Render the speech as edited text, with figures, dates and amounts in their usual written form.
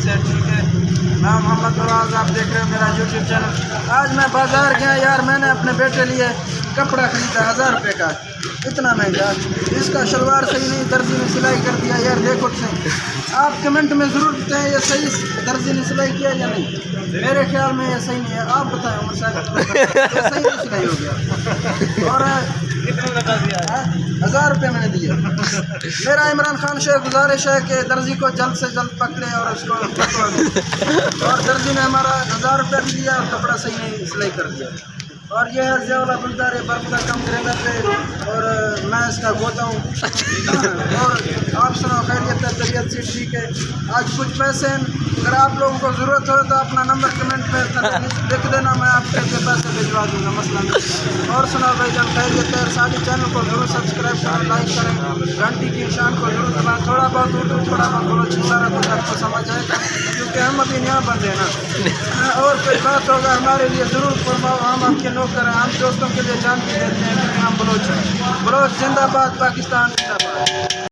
से, ठीक है। मैं मोहम्मद नवाज, आप देख रहे हैं मेरा यूट्यूब चैनल। आज मैं बाज़ार गया यार, मैंने अपने बेटे लिए कपड़ा खरीदा 1000 रुपये का, इतना महंगा। इसका शलवार सही नहीं, दर्जी ने सिलाई कर दिया यार, देखो सही। आप कमेंट में ज़रूर बताएं ये सही दर्जी ने सिलाई किया या नहीं। मेरे ख्याल में ये सही नहीं है, आप बताएं उमर साहब, ये सही नहीं सिलाई हो गया। और कितने बता दिया? 1000 रुपये मैंने दिए। मेरा इमरान खान से गुजारिश है कि दर्जी को जल्द से जल्द पकड़े और उसको पकड़ा दे। और दर्जी ने हमारा 1000 रुपये भी दिया और कपड़ा सही नहीं सिलाई कर दिया। और ये है ज़िया वाला बुलदार, बर्फ का कम करेगा पे, और मैं इसका गोता हूँ। और आप सुनाओ, खैरियत है, तबीयत से ठीक है? आज कुछ पैसे, अगर आप लोगों को ज़रूरत हो तो अपना नंबर कमेंट में लिख देना, मैं आपके पैसे भिजवा दूँगा, मसला नहीं। और सुनाओ भाई जब खैरियत है, सारे चैनल को जरूर सब्सक्राइब करें, लाइक करें, घंटी की निशान को जरूर दबाएं। थोड़ा बहुत उर्दू, थोड़ा बहुत बलोची, सारा कुछ आपको समझ आएगा, क्योंकि हम अभी नया बंदे हैं ना। और कोई बात होगा हमारे लिए ज़रूर फरमाओ, हम आपके नौकर हैं, हम दोस्तों के लिए जान भी देते हैं, क्योंकि हम बलोच हैं। बलोच जिंदाबाद, पाकिस्तान जिंदाबाद।